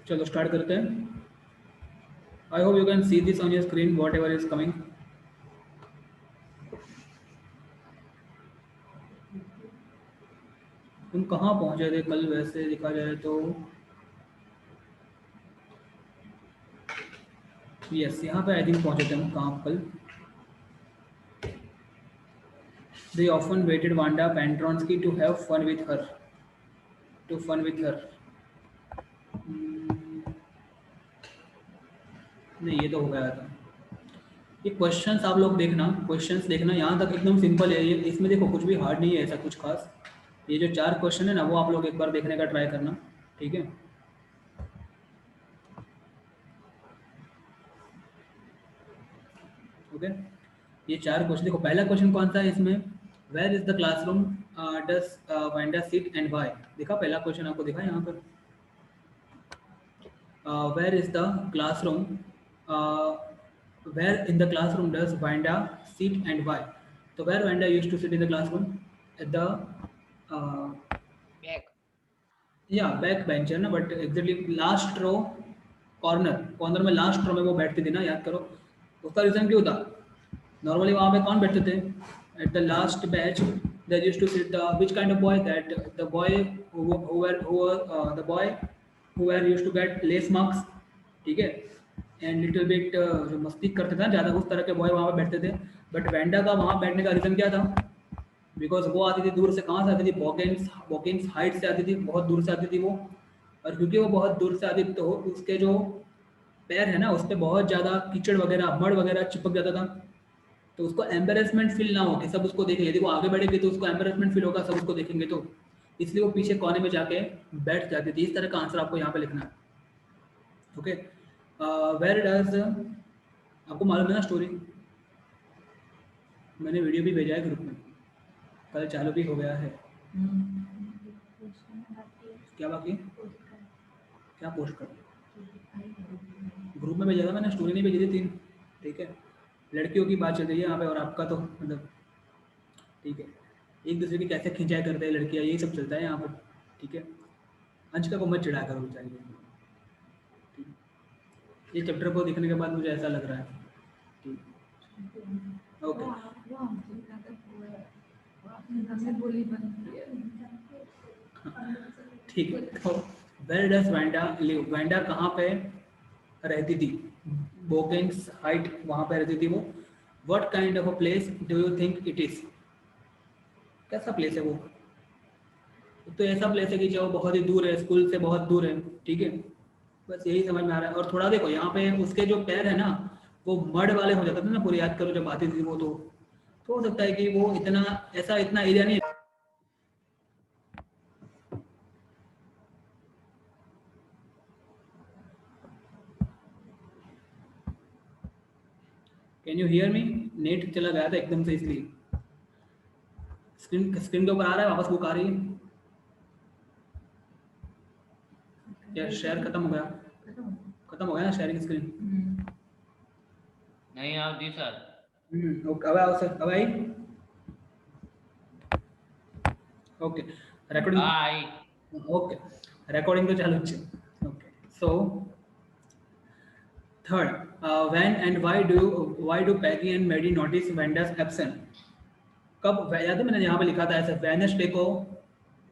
चलो स्टार्ट करते हैं. I hope you can see this on your screen what ever is coming. तुम कहाँ पहुँचे थे कल वैसे देखा जाए तो. यस, यहाँ पे आई थिंक पहुँचे थे हम कहाँ कल. They often waited Wanda Petronski to have fun with her. To fun with her. नहीं, ये तो हो गया था. ये क्वेश्चंस आप लोग देखना, क्वेश्चंस देखना, यहाँ तक एकदम सिंपल है ये. इसमें देखो कुछ भी हार्ड नहीं है ऐसा कुछ खास. ये जो 4 क्वेश्चन है ना वो आप लोग एक बार देखने का ट्राई करना. ठीक है. ओके. ये 4 क्वेश्चन देखो. पहला क्वेश्चन कौन सा है इसमें. Where is the classroom does Wanda sit and why. देखा पहला क्वेश्चन आपको दिखा यहाँ पर. Where is the classroom. Where in the classroom does Wanda sit and why. तो where Wanda used to sit in the classroom at the back. या back bencher ना, but exactly last row. Corner corner में last row में वो बैठती थी ना, याद करो. उसका रीज़न क्यों था. नॉर्मली वहाँ पे कौन बैठते थे. At the last bench they used to sit the which kind of boy that the boy the boy who are used to get less marks. ठीक है. एंड लिटिल बिट जो मस्ती करते थे ना ज़्यादा, उस तरह के बॉय वहाँ पे बैठते थे. बट वेंडा का वहाँ बैठने का रीज़न क्या था. बिकॉज वो आती थी दूर से. कहाँ से आती थी. बॉकेंस हाइट से आती थी, बहुत दूर से आती थी वो. और क्योंकि वो बहुत दूर से आती थी तो उसके जो पैर है ना उस पर बहुत ज़्यादा कीचड़ वगैरह मड वगैरह चिपक जाता था. तो उसको एम्बेरसमेंट फील ना हो कि सब उसको देखें. यदि वो आगे बढ़ेगी तो उसको एम्बेरसमेंट फील होगा, सब उसको देखेंगे तो. इसलिए वो पीछे कोने में जाके बैठ जाती थी. इस तरह का आंसर आपको यहाँ पे लिखना है. ओके. Where does. आपको मालूम है ना स्टोरी. मैंने वीडियो भी भेजा है ग्रुप में. कल चालू भी हो गया है. क्या बाकी. क्या पोस्ट कर. ग्रुप में भेजा था मैंने, स्टोरी नहीं भेजी थी 3. ठीक है. लड़कियों की बात चल रही है यहाँ पे और आपका तो मतलब. ठीक है. एक दूसरे की कैसे खिंचाई करते हैं लड़कियाँ, यही सब चलता है यहाँ पर. ठीक है. अंशिका को मत चिढ़ा करो बेचारी को. ठीक है. ये चैप्टर को देखने के बाद मुझे ऐसा लग रहा है. ठीक. ओके. ठीक है. तो where does Wanda live. Wanda कहाँ पे रहती थी. बोकेंस हाइट वहाँ पे रहती थी वो. What kind of a place do you think it is. कैसा प्लेस है वो. तो ऐसा प्लेस है कि जो बहुत ही दूर है, स्कूल से बहुत दूर है. ठीक है. बस यही समझ में आ रहा है. और थोड़ा देखो यहाँ पे उसके जो पैर है ना वो मड वाले हो जाते थे ना पूरे. याद करो जब आती थी वो तो हो सकता है कि वो इतना ऐसा इतना एरिया नहीं. Can you hear me. Net चला गया था एकदम से इसलिए. स्क्रीन के ऊपर आ रहा है वापस बुक आ रही है. या शेयर खत्म हो गया. खत्म हो गया ना शेयरिंग स्क्रीन. नहीं आप जी सर. ओके. अब आओ सर. अब आई. ओके. रेकॉर्डिंग. आई. ओके. रेकॉर्डिंग तो चालू છે. Okay. So third. When and why do Peggy and Maddie notice Wanda's absent. कब. याद है मैंने यहाँ पे लिखा था ऐसे. वेडनेसडे को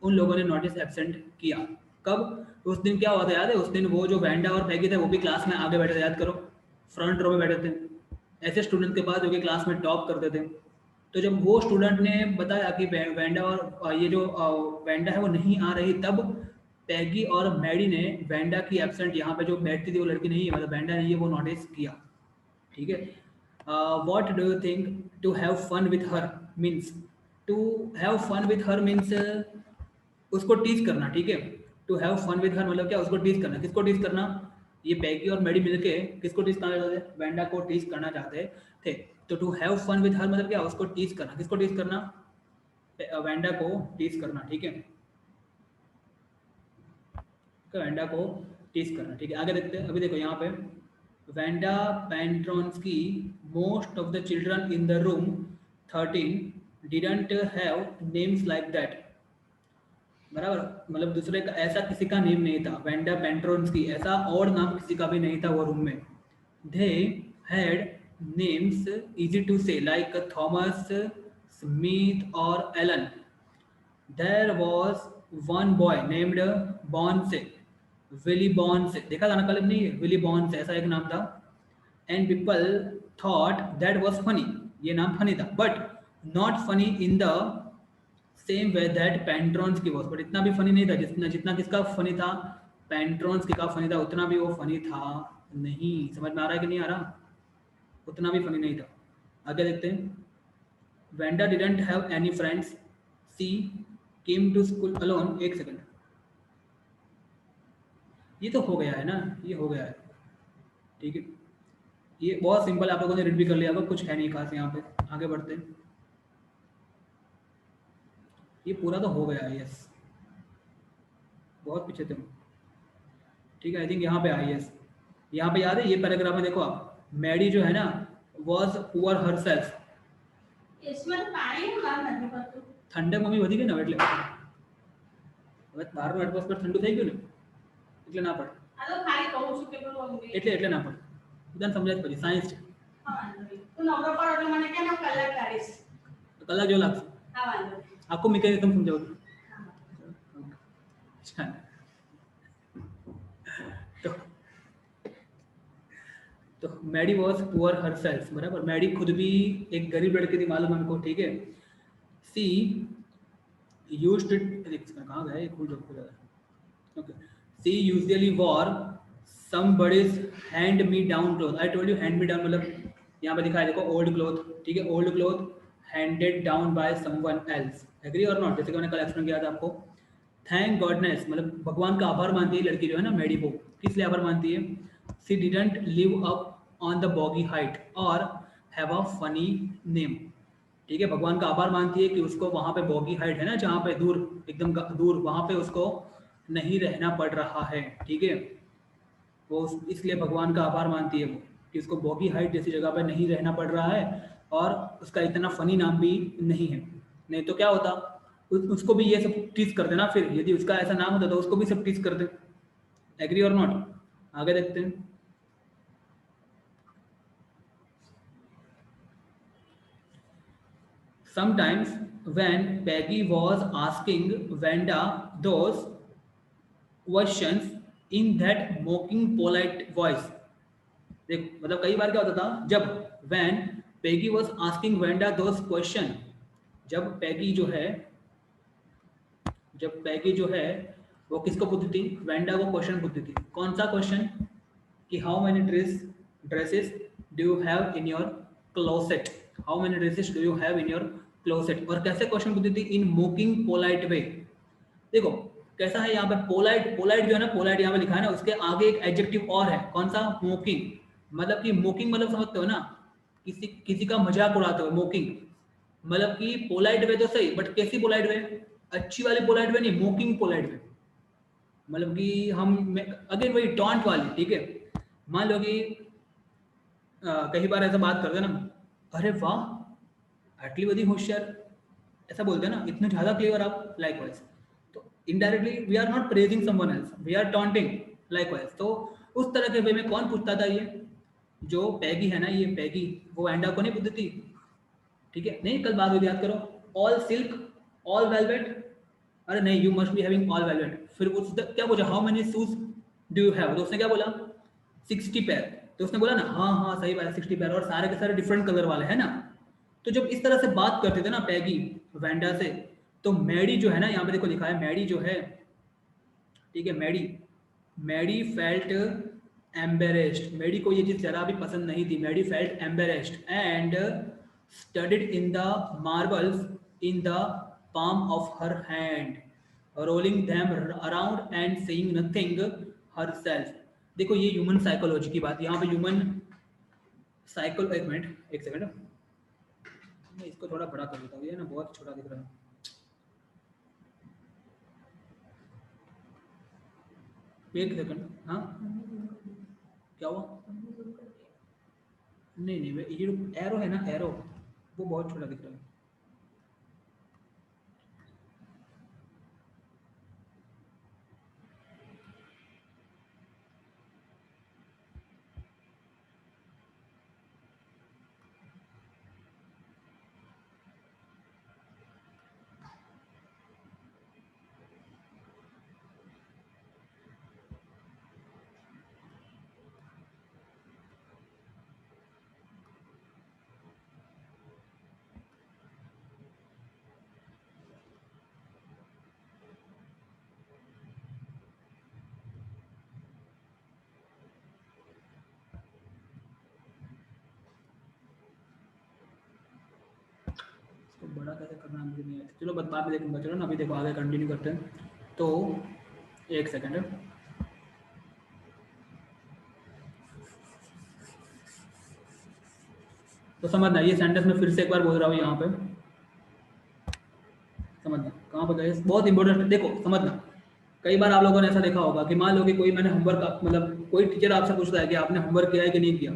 उन लोगों ने नोटिस एब्सेंट किया. कब. उस दिन क्या हुआ था याद है. उस दिन वो जो वेंडा और पैगी थे वो भी क्लास में आगे बैठे थे. याद करो. फ्रंट रो में बैठे थे. ऐसे स्टूडेंट के पास जो कि क्लास में टॉप करते थे. तो जब वो स्टूडेंट ने बताया कि वेंडा और ये जो वेंडा है वो नहीं आ रही, तब पैगी और मैडी ने वेंडा की एब्सेंट यहाँ पे जो बैठती थी वो लड़की नहीं है, मतलब वेंडा नहीं है, वो नोटिस किया. ठीक है. What do you think to have fun with her means. To have fun with her means उसको टीच करना. ठीक है. To have fun with her मतलब क्या. उसको टीच करना. किसको टीच करना. ये पैगी और मैडी मिलके किसको टीच करना चाहते थे. वेंडा को टीच करना चाहते थे. तो to have fun with her मतलब क्या. उसको टीच करना. किसको टीच करना. वेंडा को टीच करना. ठीक है. वेंडा को टीच करना. ठीक है. आगे देखते हैं. अभी देखो यहाँ पे Wanda पेंट्रोन्स्की most of the children in the room 13 didn't have names like that. बराबर, मतलब दूसरे का ऐसा किसी का नेम नहीं था, वेंडा पेंट्रोन्स की ऐसा और नाम किसी का भी नहीं था वो रूम में। They had names easy to say like Thomas, Smith और Allen. There was one boy named Bounce, Willie Bounce, देखा था ना कल नहीं, विली बॉन्से ऐसा एक नाम था। And people thought that was funny, ये नाम फनी था, but not funny in the same way that Petronski was, but इतना भी फनी नहीं था जितना जितना किसका फनी था, पेंट्रॉन्स की का फनी था, उतना भी वो फनी था नहीं। समझ में आ रहा है कि नहीं आ रहा? उतना भी फनी नहीं था। आगे देखते हैं। Wanda didn't have any friends, she came to school alone. एक सेकंड, ये तो हो गया है ना, ये हो गया है, ठीक है, ये बहुत सिंपल, आप लोगों ने रीड भी कर लिया होगा, कुछ है नहीं खास यहाँ पे। आगे बढ़ते हैं, ये पूरा तो हो गया है, यस, बहुत पीछे थे हम। ठीक है, आई थिंक यहाँ पे आई, यस, यहाँ पे याद है ये पैराग्राफ में देखो आप, मैडी जो है ना वॉज पुअर हर सेल्फ। इसमें तो पानी है बाहर नदी पर तो ठंडक मम्मी वधी गई ना એટલે બહારનું એટમોસ્ફિયર ઠંડુ થઈ ગયું ને એટલે ના પડે, આ તો ખાલી કહું છું કે પેલું એટલે એટલે ના પડે, બધાને સમજાય જ પછી, સાયન્સ છે હા વાંધો નહીં તું નવરો પર એટલે મને કેમ કલાક કાઢીશ તો કલાક જેવો લાગશે, હા વાંધો નહીં આખું મિકેનિઝમ સમજાવું છું। હા ચાલ, तो Maddie was poor herself, बराबर, मैडी खुद भी एक गरीब लड़की थी, मालूम है हमको, ठीक है। सी यूज्ड कहाँ गया ये, खुल रखो जरा, okay. She usually wore somebody's hand me down cloth, I told you hand me down मतलब यहाँ पे दिखा है देखो, ओल्ड क्लोथ, ठीक है, old cloth handed down by someone else, agree और नॉट, जैसे कि मैंने कल एक्सप्लेन किया था आपको। थैंक गॉडनेस मतलब भगवान का आभार मानती है लड़की जो है ना मैडी को, किस लिए आभार मानती है? सी didn't live up on the boggy height और हैव अ फनी नेम, ठीक है, भगवान का आभार मानती है कि उसको वहाँ पे बॉगी हाइट है ना, जहाँ पे दूर एकदम दूर, वहाँ पे उसको नहीं रहना पड़ रहा है, ठीक है, वो इसलिए भगवान का आभार मानती है वो कि उसको बॉगी हाइट जैसी जगह पे नहीं रहना पड़ रहा है और उसका इतना फनी नाम भी नहीं है। नहीं तो क्या होता, उसको भी ये सब टीज कर देना, फिर यदि उसका ऐसा नाम होता तो उसको भी सब टीज कर दे, एग्री और नॉट। आगे देखते हैं। Sometimes when Peggy was asking Wanda those questions in that mocking polite voice, देख मतलब कई बार क्या होता था जब when Peggy was asking Wanda those question, जब पैगी जो है, जब पैगी जो है वो किसको पूछती थी, वेंडा को क्वेश्चन पूछती थी। कौन सा क्वेश्चन? कि how many dresses do you have in your closet, how many dresses do you have in your closet, और कैसे क्वेश्चन पूछती थी? इन मोकिंग पोलाइट वे। देखो कैसा है यहाँ पे, पोलाइट, पोलाइट जो है ना, पोलाइट यहाँ पे लिखा है ना, उसके आगे एक एडजेक्टिव और है, कौन सा? मोकिंग, मतलब कि मोकिंग मतलब समझते हो ना, किसी किसी का मजाक उड़ाते हो, मोकिंग मतलब कि पोलाइट वे तो सही, बट कैसी पोलाइट वे? अच्छी वाली पोलाइट वे नहीं, मोकिंग पोलाइट वे, मतलब कि हम अगेन वही टॉन्ट वाली, ठीक है। मान लो कि कई बार ऐसा बात करते ना, अरे वाह आटली बड़ी होशियार, ऐसा बोलते हैं ना, इतने ज़्यादा क्लियर आप, लाइक वाइज, तो indirectly we are not praising someone else, we are taunting likewise. तो उस तरह के वे में कौन पूछता था? ये जो पैगी है ना, ये पैगी वो एंडा को नहीं पूछती थी, ठीक है, नहीं कल बात हुई याद करो, ऑल सिल्क ऑल वेलवेट, अरे नहीं you must be having all velvet, फिर उसने क्या बोला, how many shoes do you have, तो उसने क्या बोला 60 पैर, तो उसने बोला ना हाँ हाँ सही बात है 60 पैर, और सारे के सारे डिफरेंट कलर वाले है ना। तो जब इस तरह से बात करते थे ना पैगी वेंडा से, तो मैडी जो है ना, यहाँ पे देखो लिखा है मैडी जो है, ठीक है, Maddie, Maddie felt embarrassed, Maddie को ये चीज जरा भी पसंद नहीं थी, Maddie felt embarrassed and studied in the marbles in the palm of her hand, rolling them around and saying nothing herself। देखो ये ह्यूमन साइकोलॉजी की बात, यहाँ पे ह्यूमन साइको, एक मिनट एक सेकंड, मैं इसको थोड़ा बड़ा कर देता हूँ, ये ना बहुत छोटा दिख रहा है, एक सेकंड, हाँ क्या हुआ? नहीं नहीं ये एरो है ना, एरो वो बहुत छोटा दिख रहा है, बड़ा कैसे करना है मुझे नहीं आता, चलो बाद में देखूंगा। चलो ना अभी देखो आगे कंटिन्यू करते हैं। तो एक सेकेंड, तो समझना ये सेंटेंस में फिर से एक बार बोल रहा हूँ यहाँ पे, समझना कहाँ पर गए, बहुत इंपॉर्टेंट। देखो समझना, कई बार आप लोगों ने ऐसा देखा होगा कि मान लो कि कोई मैंने होमवर्क, मतलब कोई टीचर आपसे पूछता है कि आपने होमवर्क किया है कि नहीं किया,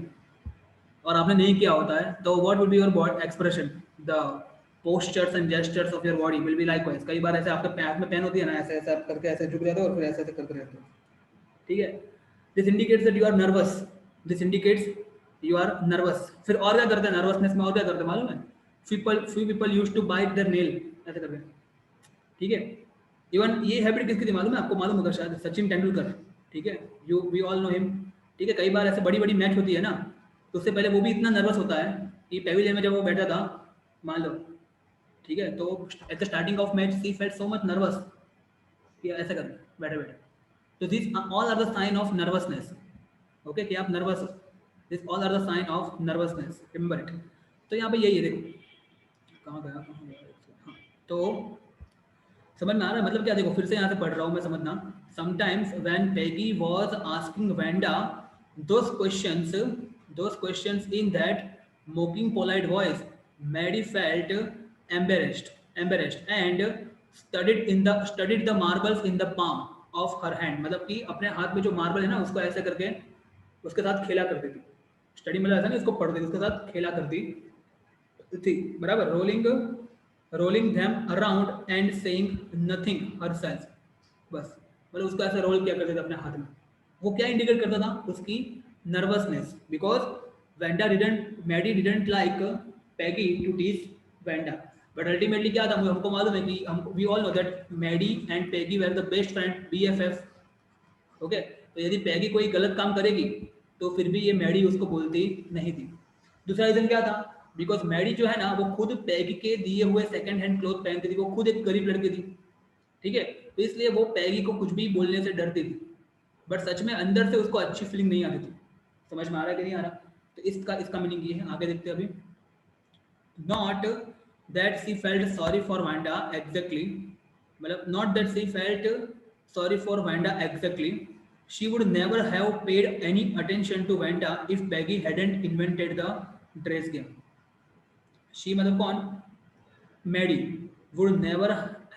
और आपने नहीं किया होता है, तो what will be your body expression, the postures and gestures of your body will be likewise. कई बार ऐसे आपके हाथ में पेन होती है ना, ऐसे ऐसे आप करके ऐसे झुक जाते हो और फिर ऐसे ऐसे करते रहते हो, ठीक है। This indicates that you are nervous, this indicates you are nervous. फिर और क्या करते हैं नर्वसनेस में, और क्या करते हैं मालूम है, few people used to bite their nail, ऐसे करते हैं, ठीक है। इवन ये हैबिट किसकी थी मालूम है आपको, मालूम होगा शायद, सचिन तेंदुलकर, ठीक है, you we all know him, ठीक है। कई बार ऐसे बड़ी बड़ी मैच होती है ना, तो उससे पहले वो भी इतना नर्वस होता है कि पेविलियन में जब वो बैठा था मान लो, ठीक है, तो at the starting of match she felt so much nervous कि ऐसा कर बैठे बैठे। तो this all are the sign of nervousness, okay, कि आप नर्वस हो, this all are the sign of nervousness, remember it. तो यहाँ पे यही है, देखो कहाँ गया हाँ, तो समझ में आ रहा है मतलब क्या, देखो फिर से यहाँ से पढ़ रहा हूँ मैं, समझना। Sometimes when Peggy was asking Wanda those questions in that mocking polite voice, Maddie felt embarrassed and studied the marbles in the palm of her hand। मतलब कि अपने हाथ में जो मार्बल है ना उसको ऐसे करके उसके साथ खेला करती थी। स्टडी मतलब ऐसा नहीं उसको पढ़ती थी, उसके साथ खेला करती थी, बराबर। Rolling them around and saying nothing herself, बस मतलब उसको ऐसा रोल किया करते थे अपने हाथ में। वो क्या इंडिकेट करता था, उसकी nervousness, because Maddie didn't like Peggy to teach Wanda. But ultimately क्या था, हमको मालूम है कि हम we all know that Maddie and Peggy were the best friend BFF, okay. तो यदि पैगी कोई गलत काम करेगी तो फिर भी ये मैडी उसको बोलती नहीं थी। दूसरा रीजन क्या था, बिकॉज मैडी जो है ना वो खुद पैगी के दिए हुए सेकंड हैंड क्लोथ पहनती थी, वो खुद एक गरीब लड़की थी, ठीक है। तो इसलिए वो पैगी को कुछ भी बोलने से डरती थी, बट सच में अंदर से उसको अच्छी फीलिंग नहीं आती थी। समझ में आ रहा है कि नहीं आ रहा? तो इसका मीनिंग ये है, आगे देखते हैं अभी। Not that she felt sorry for Wanda exactly, मतलब not that she felt sorry for Wanda exactly, she would never have paid any attention to Wanda if Peggy hadn't invented the dress game। she मतलब कौन, Maddie, would never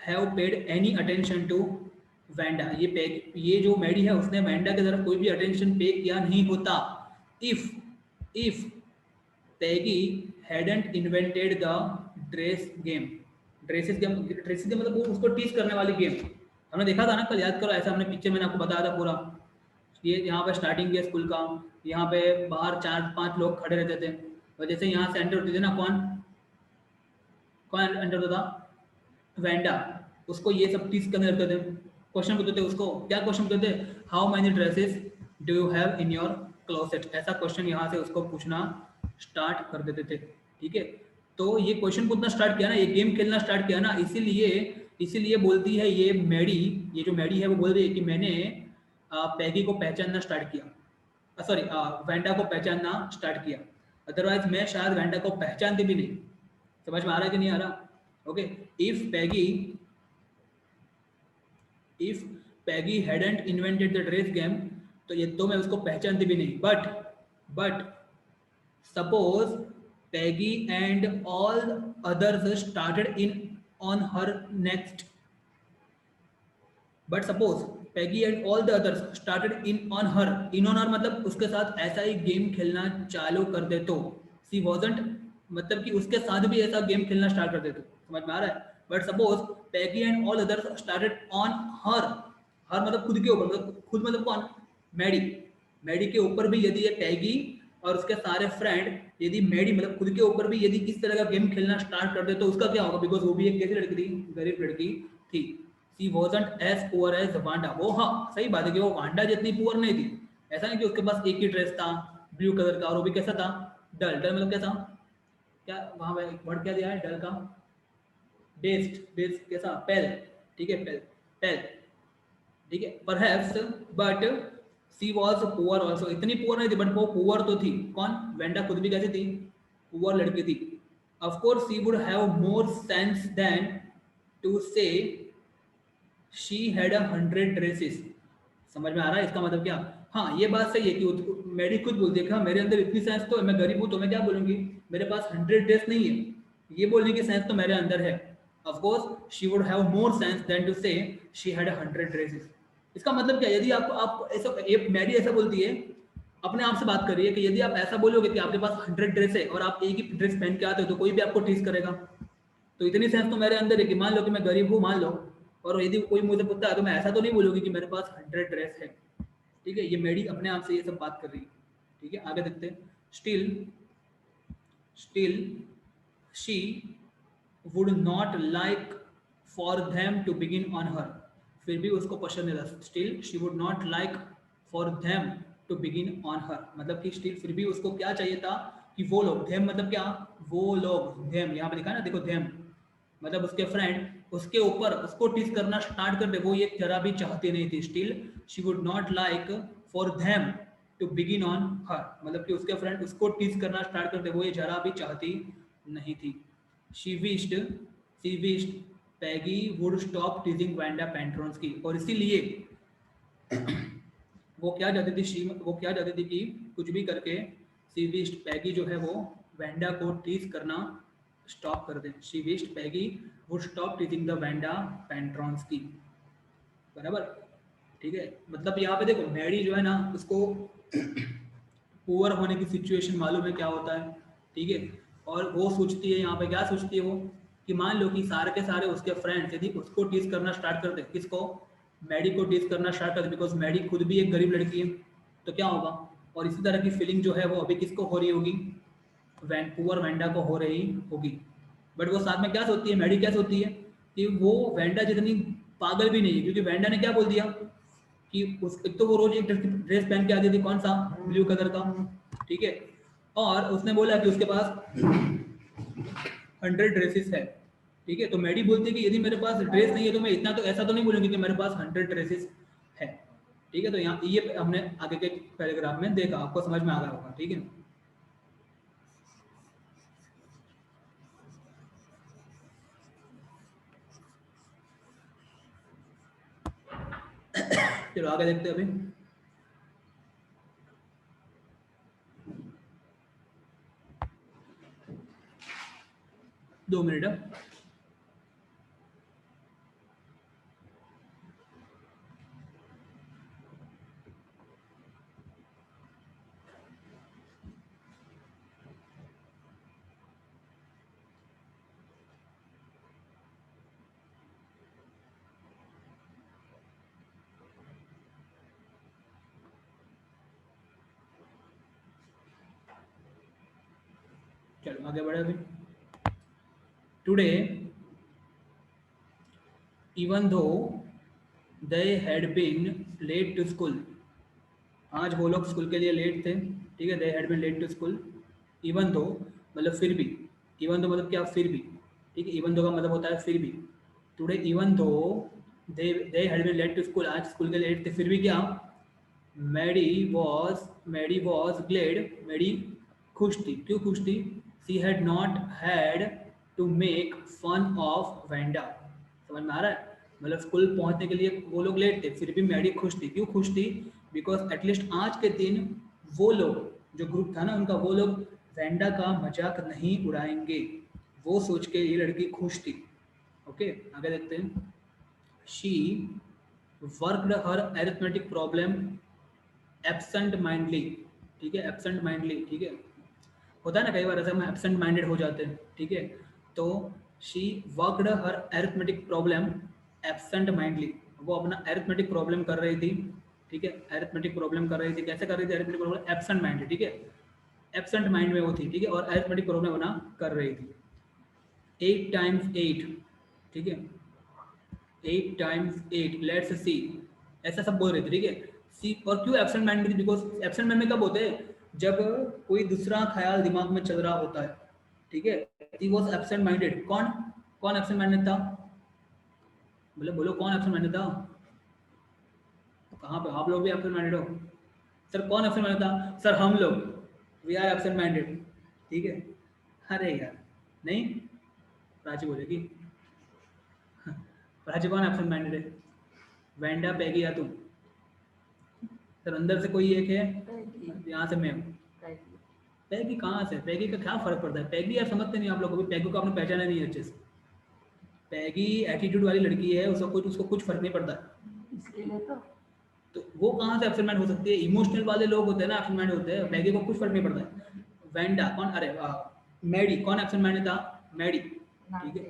have paid any attention to Wanda। ये जो Maddie है उसने Wanda की तरफ कोई भी अटेंशन पे किया नहीं होता if Peggy hadn't invented the dress game। Dresses game मतलब वो उसको टीच करने वाली गेम, हमने देखा था ना कल, याद करो, ऐसा हमने पिक्चर मैंने आपको बताया था पूरा। ये यहाँ पे स्टार्टिंग किया स्कूल का, यहाँ पे बाहर 4-5 लोग खड़े रहते थे, और जैसे यहाँ से एंटर होते थे ना, कौन एंटर होता था, वेंडा, उसको ये सब टीच करने लगते थे, क्वेश्चन पूछते थे उसको। क्या क्वेश्चन पूछते थे, how many dresses do you have in your closet, ऐसा क्वेश्चन यहाँ से उसको पूछना स्टार्ट कर देते थे, ठीक है। तो ये क्वेश्चन पूछना स्टार्ट किया ना, ये गेम खेलना स्टार्ट किया ना, इसीलिए बोलती है ये मैडी, ये जो मैडी है वो बोल रही है कि मैंने पैगी को पहचानना स्टार्ट किया, सॉरी वेंडा को पहचानना स्टार्ट किया, अदरवाइज मैं शायद वेंडा को पहचानती भी नहीं। समझ में आ रहा है कि नहीं आ रहा? Okay, if Peggy hadn't invented the dress game, तो ये तो मैं उसको पहचानती भी नहीं, but suppose Peggy and all others started in on her next, but suppose Peggy and all the others started in on her मतलब उसके साथ ऐसा ही गेम खेलना चालू कर दे, तो सी वॉजंट मतलब कि उसके साथ भी ऐसा गेम खेलना स्टार्ट कर दे, तो समझ में आ रहा है। But suppose Peggy and all others started on her मतलब खुद के ऊपर, मतलब खुद मतलब कौन, मैडी के ऊपर भी यदि ये पैगी और उसके सारे फ्रेंड यदि मैडी मतलब खुद के ऊपर भी यदि इस तरह का गेम खेलना स्टार्ट कर दे, तो उसका क्या होगा, बिकॉज वो भी एक कैसी लड़की थी, गरीब लड़की थी। She wasn't as poor as Wanda, वो हाँ सही बात है कि वो वांडा जितनी पुअर नहीं थी, ऐसा नहीं कि उसके पास एक ही ड्रेस था ब्लू कलर का, और वो भी कैसा था, डल मतलब कैसा, क्या वहाँ पे वर्ड क्या दिया है डल का, बेस्ड कैसा, पेल, ठीक है, पेल, ठीक है, perhaps, but she was poor also, इतनी पुअर नहीं थी बट वो पुअर तो थी। कौन, वेंडा खुद भी कैसी थी, पुअर लड़की थी। Of course she would have more sense than to say she had 100 dresses. समझ में आ रहा है इसका मतलब क्या? हाँ ये बात सही है कि मेरी खुद बोलती है कि हाँ मेरे अंदर इतनी सेंस तो है, मैं गरीब हूँ तो मैं क्या बोलूंगी मेरे पास 100 ड्रेस नहीं है, ये बोलने की सेंस तो मेरे अंदर है। Of course she would have more sense than to say she had 100 dresses. इसका मतलब क्या, यदि आप ऐसा मैरी ऐसा बोलती है, अपने आप से बात कर रही है कि यदि आप ऐसा बोलोगे कि आपके पास 100 ड्रेस है और आप एक ही ड्रेस पहन के आते हो तो कोई भी आपको टीज करेगा। तो इतनी सेंस तो मेरे अंदर है कि मान लो कि मैं गरीब हूँ मान लो, और यदि कोई मुझे पूछता है तो मैं ऐसा तो नहीं बोलूंगी कि मेरे पास 100 ड्रेस है। ठीक है, ये मेडी अपने आप से ये सब बात कर रही है। ठीक है, आगे देखते हैं। Still still she would not like for them to begin on her. फिर भी उसको पसंद नहीं था। Still she would not like for them to begin on her, मतलब कि स्टिल फिर भी उसको क्या चाहिए था कि वो लोग, देम मतलब क्या, वो लोग, देम यहाँ पे लिखा है ना देखो, देम मतलब उसके फ्रेंड उसके ऊपर उसको टीज करना स्टार्ट कर दे, वो ये जरा भी चाहती नहीं थी। Still she would not like for them to begin on her, मतलब कि उसके फ्रेंड उसको टीज करना स्टार्ट कर दे, वो ये जरा भी चाहती नहीं थी। She wished Peggy would stop teasing Wanda Petronski, और इसीलिए वो क्या चाहती थी, वो क्या चाहती थी कि कुछ भी करके सी विश्ड पैगी जो है वो वैंडा को टीज करना स्टॉप कर दे। She wished Peggy would stop teasing the Wanda Petronski, बराबर। ठीक है, मतलब यहाँ पे देखो मैडी जो है ना उसको पुअर होने की सिचुएशन मालूम है क्या होता है। ठीक है, और वो सोचती है यहाँ पे, क्या सोचती है वो, कि मान लो कि सारे के सारे उसके फ्रेंड्स यदि उसको टीज करना स्टार्ट कर दे, किसको, मैडी को टीज करना स्टार्ट कर दे, बिकॉज मैडी खुद भी एक गरीब लड़की है, तो क्या होगा। और इसी तरह की फीलिंग जो है वो अभी किसको हो रही होगी, पुअर वैंडा को हो रही होगी। बट वो साथ में क्या सोचती है, मैडी क्या सोचती है कि वो वैंडा जितनी पागल भी नहीं है, क्योंकि वैंडा ने क्या बोल दिया कि उस एक तो वो रोज एक ड्रेस पहन के आती थी, कौन सा, ब्लू कलर का। ठीक है, और उसने बोला कि उसके पास 100 ड्रेसेस है। ठीक है, तो मैडी बोलती है कि यदि मेरे पास ड्रेस नहीं है तो मैं इतना तो ऐसा तो नहीं बोलूंगी कि मेरे पास 100 ड्रेसेस है। ठीक है, तो यहाँ ये हमने आगे के पैराग्राफ में देखा, आपको समझ में आ गया होगा। ठीक है, चलो आगे देखते हैं अभी। दो मिनट है। चलो आगे बढ़े अभी। Today even though they had been late to school, आज वो लोग स्कूल के लिए लेट थे। ठीक है, they had been late to school. Even though मतलब फिर भी, इवन दो मतलब क्या, फिर भी। ठीक है, इवन दो का मतलब होता है फिर भी। Today even though they had been late to school, आज स्कूल के लिए लेट थे, फिर भी क्या, मैडी वॉज ग्लेड, मैडी खुश थी। क्यों खुश थी, she had not had to make fun of Wanda. समझ में आ रहा है, मतलब स्कूल पहुंचने के लिए वो लोग लेट थे, फिर भी मैडी खुश थी। क्यों खुश थी, बिकॉज एटलीस्ट आज के दिन वो लोग, जो ग्रुप था ना उनका, वो लोग वैंडा का मजाक नहीं उड़ाएंगे, वो सोच के ये लड़की खुश थी। ओके, आगे देखते हैं। She worked her arithmetic problem absent माइंडली। ठीक है, एब्सेंट माइंडली। ठीक है, होता है ना कई बार ऐसा, हम एब्सेंट माइंडेड हो जाते हैं। ठीक है, तो she worked her arithmetic problem absent माइंडली, वो अपना अरिथमेटिक प्रॉब्लम कर रही थी। ठीक है, अरिथमेटिक प्रॉब्लम कर रही थी, कैसे कर रही थी अरिथमेटिक प्रॉब्लम, एब्सेंट माइंडेड। ठीक है, एब्सेंट माइंड में वो थी। ठीक है, और अरिथमेटिक प्रॉब्लम बना कर रही थी। 8 टाइम्स 8, ठीक है, 8 टाइम्स 8 लेट्स सी, ऐसा सब बोल रहे थे। ठीक है, सी, और क्यों एब्सेंट माइंड में थी, बिकॉज एब्सेंट माइंड में कब होते हैं, जब कोई दूसरा ख्याल दिमाग में चल रहा होता है। ठीक है, सी वॉज एब्सेंट माइंडेड। कौन कौन एब्सेंट माइंडेड था, बोले बोलो कौन एब्सेंट माइंडेड था, कहाँ पे आप लोग भी एब्सेंट माइंडेड हो, सर कौन एब्सेंट माइंडेड था, सर हम लोग, वी आर एब्सेंट माइंडेड। ठीक है, अरे यार नहीं, प्राची बोलेगी। प्राची कौन एब्सेंट माइंडेड है? वेंडा, पैगी या तुम? सर अंदर से कोई एक है, यहाँ से मैं हूँ। पैगी कहाँ से? पैगी का क्या फर्क पड़ता है? पैगी यार समझते नहीं आप लोग, अभी पैगी को आपने पहचाना नहीं है अच्छे से। पैगी एटीट्यूड वाली लड़की है, उसको कुछ फर्क नहीं पड़ता, इसलिए तो वो कहाँ से एब्सेंट माइंड हो सकती है? इमोशनल वाले लोग होते हैं ना एब्सेंट माइंड होते हैं, पैगी को कुछ फर्क नहीं पड़ता है। वेंडा कौन? अरे मैडी कौन एब्सेंट माइंड था? मैडी, ठीक है,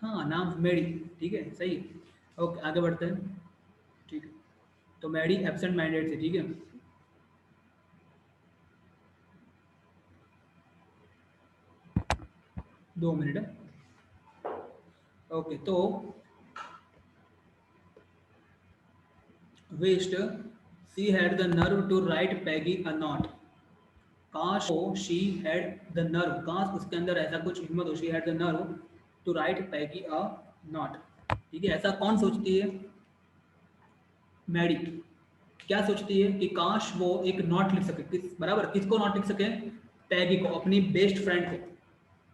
हाँ नाम मैडी, ठीक है सही है। ओके आगे बढ़ते हैं, ठीक है, तो मैडी एब्सेंट माइंडेड थी, ठीक है। दो मिनट है, ओके। तो wished she had the nerve to write Peggy a note. काश हो she had the nerve, काश उसके अंदर ऐसा कुछ हिम्मत हो, she had the nerve to write Peggy a note, ठीक है। ऐसा कौन सोचती है? मैडी। क्या सोचती है? कि काश वो एक नोट लिख सके, किस बराबर, किसको नोट लिख सके? पैगी को, अपनी बेस्ट फ्रेंड को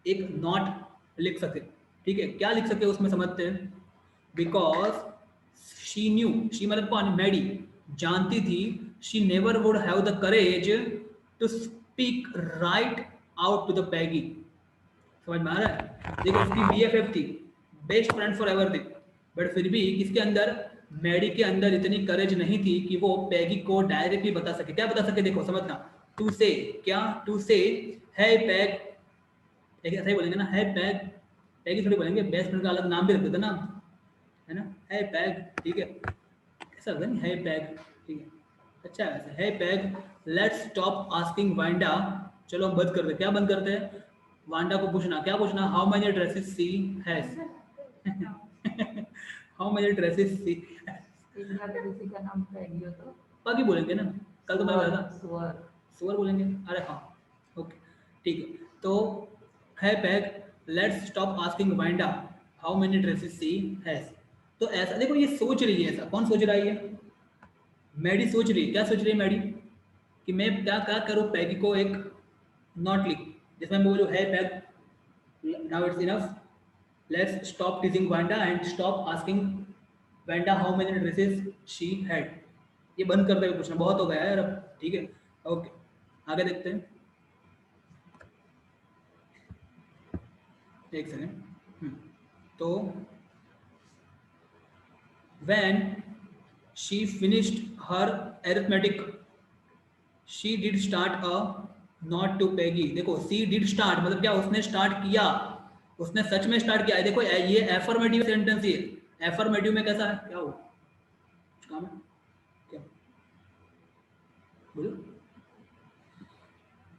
एक नोट लिख सके, ठीक है। क्या लिख सके उसमें समझते हैं। बिकॉज शी न्यू, शी मतलब कौन? मैडी जानती थी, she never would have the courage to speak right out to the Peggy. समझ में आ रहा है? देखो उसकी BFF थी, बेस्ट फ्रेंड फॉर एवर थी, बट फिर भी किसके अंदर? मैडी के अंदर इतनी करेज नहीं थी कि वो पैगी को डायरेक्टली बता सके। क्या बता सके? देखो समझना, टू से, क्या टू से है पैग, ऐसा ही बोलेंगे ना, है पैग, पैगी थोड़ी बोलेंगे, बेस्ट फ्रेंड का अलग नाम भी रख देते ना, है ना, है पैग, ठीक है, ऐसा होता नहीं, है पैग, ठीक है, अच्छा है वैसे, है Peg, let's stop asking Wanda, चलो हम बंद कर दे। क्या बंद करते हैं? वांडा को पूछना, क्या पूछना? How many dresses she has, how many dresses she, किसी का नाम पैगी हो तो पगी बोलेंगे ना, कल तो मैं बोला था सुअर, सुअर बोलेंगे, अरे हाँ, ओके ठीक है। तो है Peg, let's stop asking Wanda how many dresses she has. तो ऐसा देखो, ये सोच रही है, ऐसा कौन सोच रहा है? ये मैडी सोच रही है। क्या सोच रही है मैडी? कि मैं क्या क्या करूँ, पैगी को एक नोट लिख, जिसमें मैं बोलूँ है peg, now it's enough, let's stop टीजिंग Wanda and stop asking Wanda how many dresses she had. ये बंद कर दे पूछना, बहुत हो गया यार अब, ठीक है, ओके आगे देखते हैं, एक सेकेंड। तो when she finished her arithmetic she did start a note to Peggy। देखो she did start मतलब क्या? उसने स्टार्ट किया, उसने सच में स्टार्ट किया है। देखो ये एफर्मेटिव सेंटेंस, ये एफर्मेटिव में कैसा है? क्या हो काम है क्या बोलो?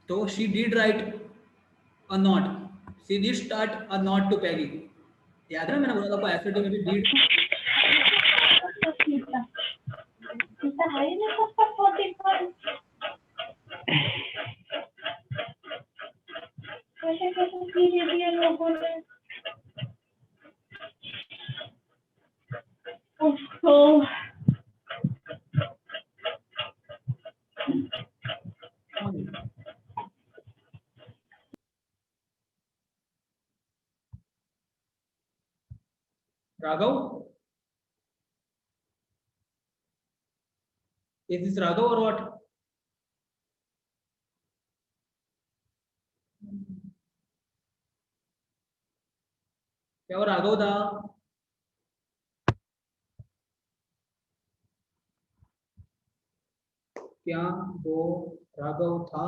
तो she did write a note, she did start a note to Peggy। याद है ना मैंने बोला था एफर्मेटिव में भी did, Raghav, is this Raghav or what? क्या वो राघव था? क्या वो राघव था?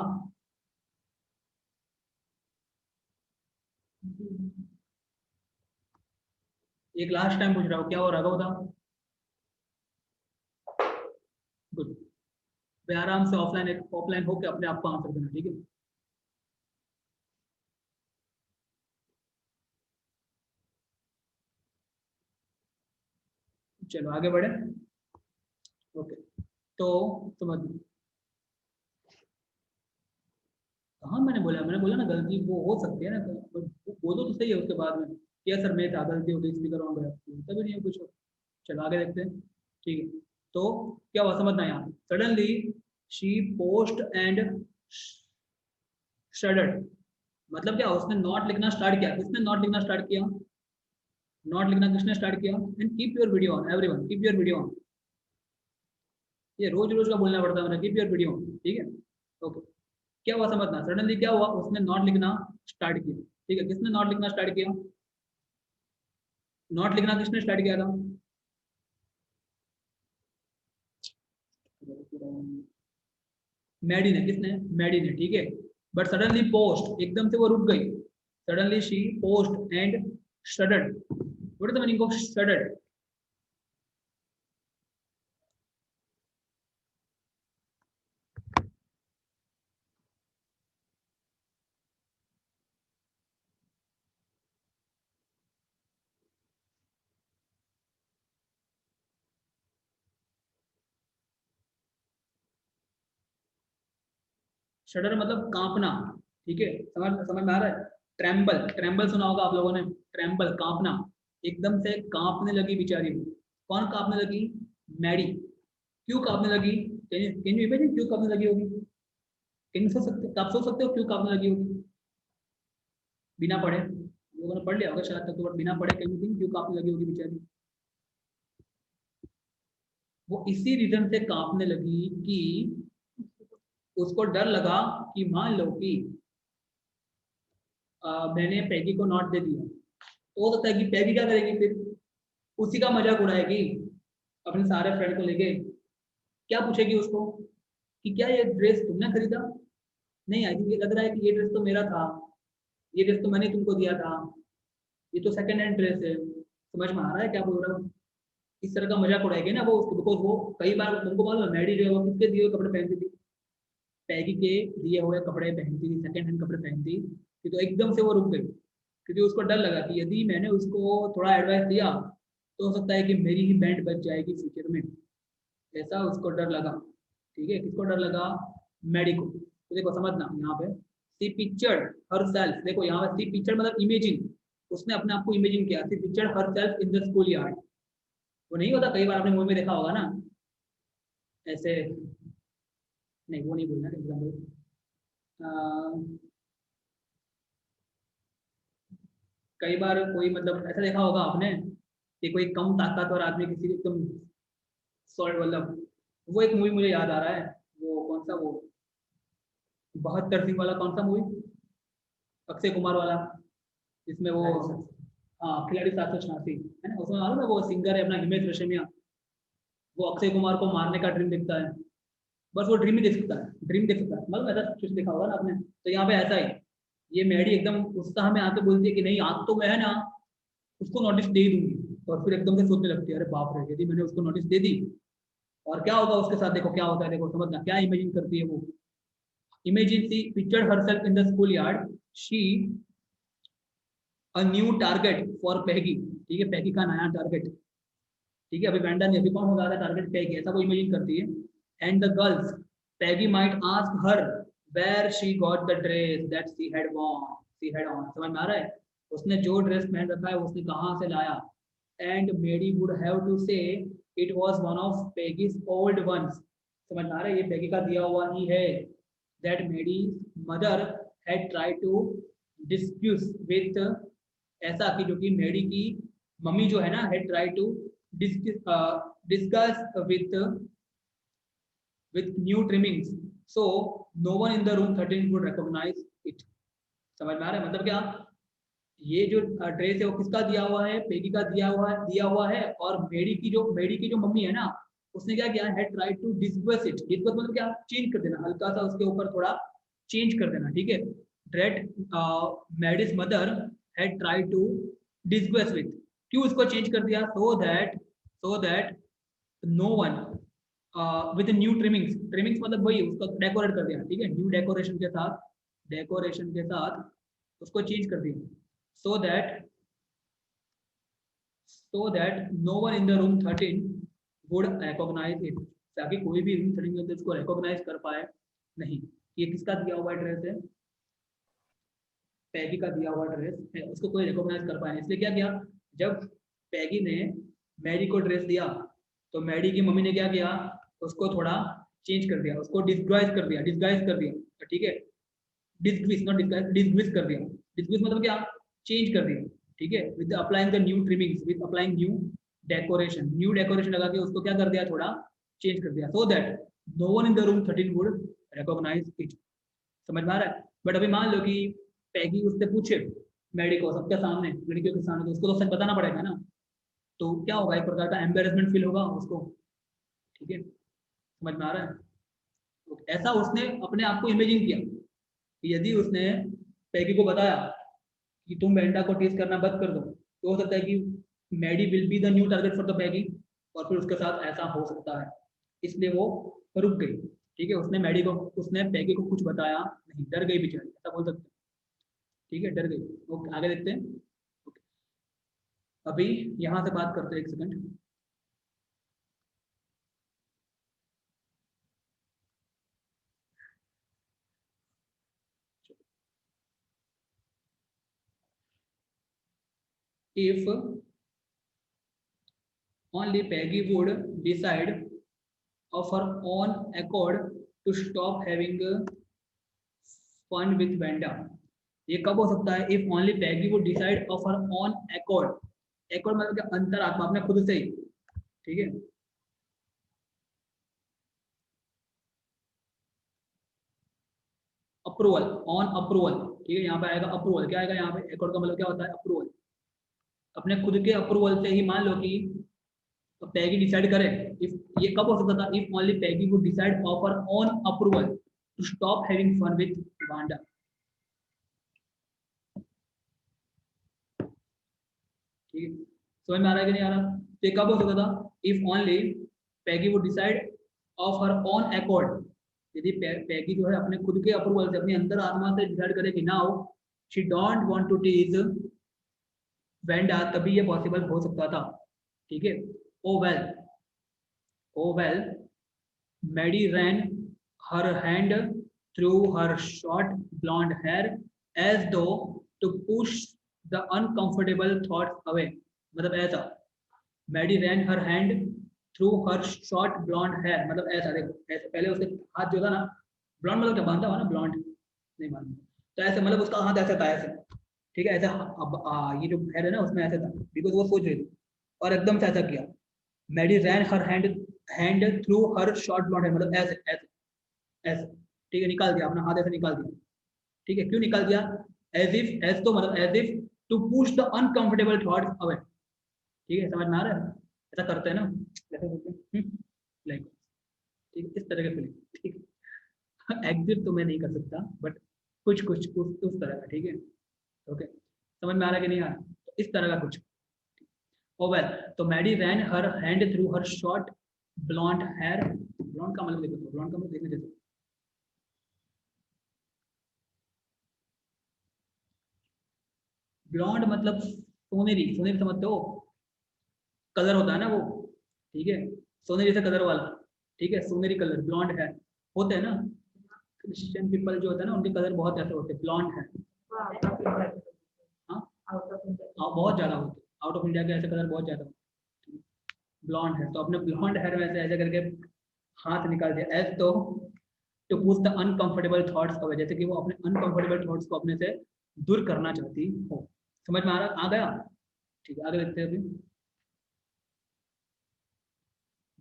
एक लास्ट टाइम पूछ रहा हूँ, क्या वो राघव था? गुड, आराम से ऑफलाइन होके अपने आप को आंसर देना, ठीक है। चलो आगे बढ़े, ओके। तो समझ, हाँ मैंने बोला ना गलती वो हो सकती है ना, तो बोलो तो सही है उसके बाद में, क्या सर मैं था, गलती हो गई स्पीकर ऑन गया, तभी नहीं है कुछ। चलो आगे देखते हैं, ठीक है। तो क्या हुआ समझना यहाँ, suddenly she paused and shuddered, मतलब क्या, उसने नॉट लिखना स्टार्ट किया। किसने नॉट लिखना स्टार्ट किया? नॉट लिखना किसने स्टार्ट किया? And keep your video on everyone, keep your video on. ये रोज रोज का बोलना पड़ता है मुझे, कीप योर वीडियो ऑन, ठीक है। ओके, क्या हुआ समझना, सडनली क्या हुआ, उसने नॉट लिखना स्टार्ट किया, ठीक है। किसने नॉट लिखना स्टार्ट किया? नॉट लिखना किसने स्टार्ट किया था? मैडी ने। किसने? मैडी ने, ठीक है। बट सडनली पोस्ट, एकदम से वो रुक गई। Suddenly she paused and shuddered. What is the meaning of shuddered? Shudder मतलब कांपना, ठीक है। समझ समझ में आ रहा है? ट्रेम्बल, ट्रेम्बल सुना होगा आप लोगों ने, ट्रेम्बल कांपना। एकदम से कांपने लगी बेचारी। कौन कांपने लगी? मैडी। क्यों कांपने लगी? कैन यू इमेजिन क्यों कांपने लगी होगी? कैन सोच सकते, आप सोच सकते हो क्यों कांपने लगी होगी? बिना पढ़े लोगों ने पढ़ लिया होगा शायद तक तो, बट बिना पढ़े कैन यू थिंक क्यों कांपने लगी होगी बेचारी? वो इसी रीजन से कांपने लगी कि उसको डर लगा कि मान लो कि मैंने पैगी को नॉट दे दिया, तो हो सकता है कि पैगी क्या करेगी फिर? उसी का मजाक उड़ाएगी अपने सारे फ्रेंड को लेके। क्या पूछेगी उसको कि क्या ये ड्रेस तुमने खरीदा? नहीं, आई थिंक ये लग रहा है कि ये ड्रेस तो मेरा था, ये ड्रेस तो मैंने तुमको दिया था, ये तो सेकंड हैंड ड्रेस है। समझ में आ रहा है क्या बोल रहा हूँ? इस तरह का मजाक उड़ाएगी ना वो उसको, बिकॉज वो कई बार तुमको मालूम है मैडी जो है वो किसके दिए हुए कपड़े पहनती थी? पैगी के दिए हुए कपड़े पहनती थी, सेकंड हैंड कपड़े पहनती थी। तो एकदम से वो रुक गई क्योंकि उसको डर लगा कि यदि मैंने उसको थोड़ा एडवाइस दिया तो हो सकता है कि मेरी ही बैंड बच जाएगी फ्यूचर में। ऐसा उसको डर लगा, ठीक है। किसको डर लगा? मैडी को। तो देखो समझना यहाँ पे, सी पिक्चर्ड हर सेल्फ, देखो यहाँ पे सी पिक्चर्ड मतलब इमेजिन, उसने अपने आप को इमेजिन किया। She pictured herself in the school yard. वो नहीं होता, कई बार आपने मूवी में देखा होगा ना ऐसे, नहीं वो नहीं बोलना एग्जाम्पल। कई बार कोई मतलब ऐसा देखा होगा आपने कि कोई कम ताकतवर आदमी किसी एकदम सॉल्ट मतलब, वो एक मूवी मुझे याद आ रहा है, वो कौन सा, वो 72 सिंह वाला कौन सा मूवी, अक्षय कुमार वाला, जिसमें वो, हाँ खिलाड़ी 786 है ना। उसमें मालूम है वो सिंगर है अपना हिमेश रेशमिया, वो अक्षय कुमार को मारने का ड्रीम दिखता है। बस वो ड्रीम ही देख सकता है, ड्रीम देख सकता है, मतलब ऐसा कुछ देखा होगा ना आपने। तो यहाँ पे ऐसा ही, ये मैडी एकदम उत्साह में आके बोलती है कि नहीं आज तो मैं है ना उसको नोटिस दे दूंगी। और फिर एकदम से सोचने लगती है अरे बाप रे, यदि मैंने उसको नोटिस दे दी और क्या होगा उसके साथ, देखो क्या होता है, देखो समझना क्या इमेजिन करती है वो। Imagine she picture herself in the school yard, she a new target for Peggy, ठीक है। पैगी का नया टारगेट, ठीक है। अभी वेंडर नहीं, अभी कौन होगा टारगेट? पैगी, ऐसा वो इमेजिन करती है। And the girls, Peggy might ask her where she got the dress that she had worn, she had on. समझ में आ रहा है? उसने जो ड्रेस पहन रखा है उसने कहाँ से लाया? And Maddie would have to say it was one of Peggy's old ones. समझ में आ रहा है? ये पैगी का दिया हुआ ही है। That Maddie mother had try to discuss with, ऐसा कि जो कि मेडी की मम्मी जो है ना had try to discuss with new trimmings, so no one in the room 13 would recognize it। समझ में आ रहा है? मतलब क्या, ये जो ड्रेस है वो किसका दिया हुआ है? पेगी का दिया हुआ है। और मेडी की जो मम्मी है ना, उसने क्या किया? Had try to discuss it. Discuss मतलब क्या? चेंज कर देना, हल्का सा उसके ऊपर थोड़ा चेंज कर देना, ठीक है। Dress Maddie's mother had try to discuss with, क्यों इसको चेंज कर दिया? So that no one with new trimmings, trimmings मतलब वही उसको डेकोरेट कर दिया, ठीक है। न्यू डेकोरेशन के साथ उसको चेंज कर दिया। so that no one in the room 13 would recognize it, ताकि कोई भी रूम 13 के अंदर इसको recognize कर पाए नहीं। ये किसका दिया हुआ ड्रेस है? पैगी का दिया हुआ ड्रेस है, उसको कोई रिकॉग्नाइज कर पाए। इसलिए क्या किया, जब पैगी ने मैडी को ड्रेस दिया तो मैडी की मम्मी ने क्या किया? उसको थोड़ा चेंज कर दिया, उसको डिस्गाइज कर दिया, ठीक है। डिसग्विस नॉट डिस्गाइज, डिसग्विस कर दिया। डिसग्विस मतलब क्या, चेंज कर दिया, ठीक है, with applying the new trimmings, with applying new decoration, new decoration लगा के उसको क्या कर दिया, थोड़ा चेंज कर दिया, so that no one in the room 13 would recognise it. समझ में आ रहा है? बट अभी मान लो कि पैगी उससे पूछे मैडी को सबके सामने, लड़कियों के सामने, तो उसको तो सच बताना पड़ेगा ना, तो क्या होगा, एक प्रकार का एम्बेरसमेंट फील होगा उसको, ठीक है, समझ में आ रहा है? तो ऐसा उसने अपने आप को इमेजिन किया कि यदि उसने पैगी को बताया कि तुम वेंडा को टीज करना बंद कर दो, तो हो सकता है कि Maddie will be the new target for the Peggy, और फिर उसके साथ ऐसा हो सकता है, इसलिए वो रुक गई, ठीक है, उसने पैगी को कुछ बताया नहीं, डर गई बेचारी, ऐसा बोल सकते हैं, ठीक है, डर गई। ओके, आगे देखते हैं। ओके, अभी यहाँ से बात करते हैं, एक second. If only Peggy would decide of her own accord to stop having fun with Vanda, ये कब हो सकता है? If only Peggy would decide of her own accord, accord मतलब क्या, अंतरात्मा, अपने खुद से ही, ठीक है, अप्रूवल, ऑन अप्रूवल, ठीक है, यहाँ पे आएगा अप्रूवल, क्या आएगा यहाँ पे, accord का मतलब क्या होता है, अप्रूवल, अपने खुद के अप्रूवल से ही, मान लो कि तो पैगी डिसाइड करे, इफ ये कब हो सकता था, if only Peggy would decide of her own approval to stop having fun with Wanda, ठीक है, समझ में आ रहा है कि नहीं आ रहा? तो ये कब हो सकता था, if only Peggy would decide of her own accord, यदि पैगी जो है अपने खुद के अप्रूवल से, अपनी अंतर आत्मा से डिसाइड करे कि now she don't want to tease Wanda, तभी ये पॉसिबल हो सकता था, ठीक है। Oh well Maddie ran her hand through her short blonde hair as though to push the uncomfortable thoughts away, मतलब ऐसा, Maddie ran her hand through her short blonde hair, मतलब ऐसा, देखो ऐसे, पहले उसके हाथ जो था ना, ब्लॉन्ड मतलब क्या, बांधा हुआ ना, ब्लॉन्ड नहीं मालूम, तो ऐसे मतलब उसका हाथ ऐसा था, ऐसे, ठीक है, ऐसा, अब ये जो हेयर है ना उसमें ऐसे था, बिकॉज वो सोच रही थी, और एकदम से ऐसा किया, Maddie ran her hand through her short blonde hair, मतलब ऐसे ऐसे ऐसे, ठीक है, निकाल दिया अपना हाथ, ऐसे निकाल दिया, ठीक है, क्यों निकाल दिया, एज तो मतलब as if to push the uncomfortable thoughts away, ठीक है, समझ में आ रहा है? ऐसा करते हैं ना, ऐसे करते हैं लाइक, ठीक है, इस तरह के फीलिंग, ठीक है, एग्जिट तो मैं नहीं कर सकता, बट कुछ कुछ उस तरह का, ठीक है, ओके, समझ में आ रहा है कि नहीं आ रहा? तो इस तरह का कुछ। Oh well, तो Maddie ran her hand through her short blonde hair, blonde का मतलब देखो, blonde का मतलब देखने देते, blonde मतलब सोनेरी, सोनेरी समझते हो, कलर होता है ना वो, ठीक है, सोने जैसा कलर वाला, ठीक है, सोनेरी कलर, ब्लॉन्ड है, होते हैं ना, क्रिश्चियन पीपल जो होते हैं ना, उनके कलर बहुत ऐसे होते हैं, ब्लॉन्ड है, हाँ, बहुत ज्यादा होते हैं, आउट ऑफ इंडिया के ऐसे कलर बहुत ज्यादा होते हैं, ब्लॉन्ड है, तो अपने ब्लॉन्ड हेयर में ऐसे करके हाथ निकाल दिया, एज तो to push the uncomfortable thoughts away, जैसे कि वो अपने अनकंफर्टेबल थॉट्स को अपने से दूर करना चाहती हो, समझ में आ रहा, आ गया, ठीक है, आगे देखते हैं अभी।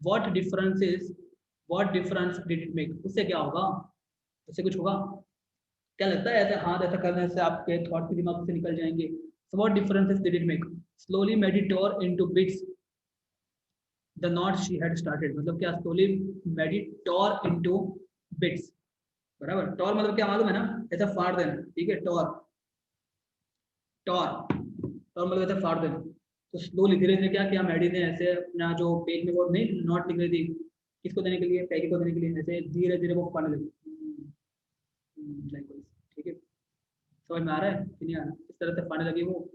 What difference did it make, उससे क्या होगा, उससे कुछ होगा, क्या लगता है ऐसे हाथ ऐसा करने से आपके थॉट के दिमाग से निकल जाएंगे? So what differences did it make? Slowly Maddie tore into bits the knot she had started, मतलब क्या, slowly Maddie tore into bits, बराबर, टॉर मतलब क्या मालूम है ना, ऐसा फाड़ देना, ठीक है, टॉर मतलब ऐसा फाड़ देना, तो स्लोली धीरे धीरे क्या किया मैडी ने, ऐसे अपना जो पेज में वो नहीं नॉट लिख रही थी, किसको देने के लिए, पैगी को देने के लिए, ऐसे धीरे धीरे वो फाड़ने लगी, ठीक है, समझ में आ रहा है कि नहीं आ रहा, इस तरह से फाड़ने लगी वो,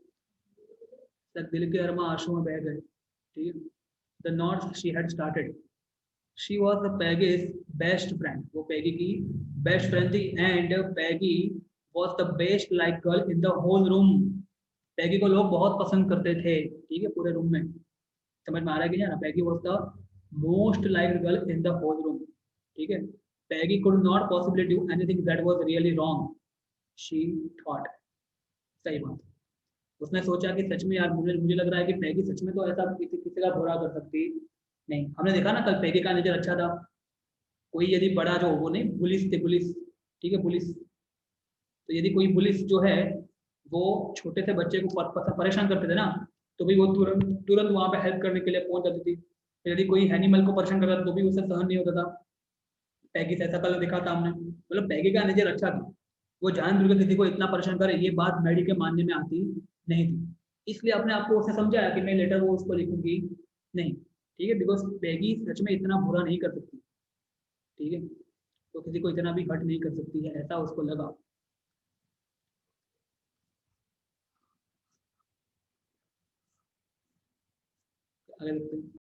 दिल के अरमा आंसू में बह गए, ठीक है, the knots she had started, she was the Peggy's best friend, वो पैगी की बेस्ट फ्रेंड थी, and Peggy was the best like girl in the whole room, Peggy को लोग बहुत पसंद करते थे, ठीक है, पूरे रूम में, समझ में आ रहा है कि नहीं, Peggy was the most liked girl in the whole room, ठीक है, Peggy could not possibly do anything that was really wrong, she thought, सही बात। उसने सोचा कि सच में यार मुझे मुझे लग रहा है कि पैगी सच में तो ऐसा किसी का बुरा कर सकती नहीं। हमने देखा ना कल पैगी का नेचर अच्छा था। कोई यदि बड़ा जो वो नहीं पुलिस थे, पुलिस, ठीक है पुलिस, तो यदि कोई पुलिस जो है वो छोटे से बच्चे को परेशान करते थे ना, तो भी वो तुरंत तुरंत वहां पे हेल्प करने के लिए पहुंच जाती थी। यदि कोई एनिमल को परेशान करता था तो भी उसे सहन नहीं होता था। पैगी से ऐसा कल देखा था हमने, मतलब पैगी का नेचर अच्छा था। वो जान बुझ के किसी को इतना परेशान करे ये बात मैडी के मानने में आती नहीं थी। इसलिए अपने आपको उसने समझाया कि मैं लेटर वो उसको लिखूंगी नहीं, ठीक है, बिकॉज पैगी सच में इतना बुरा नहीं कर सकती, ठीक है, तो किसी को इतना भी हर्ट नहीं कर सकती है, ऐसा उसको लगा। आगे देखते हैं।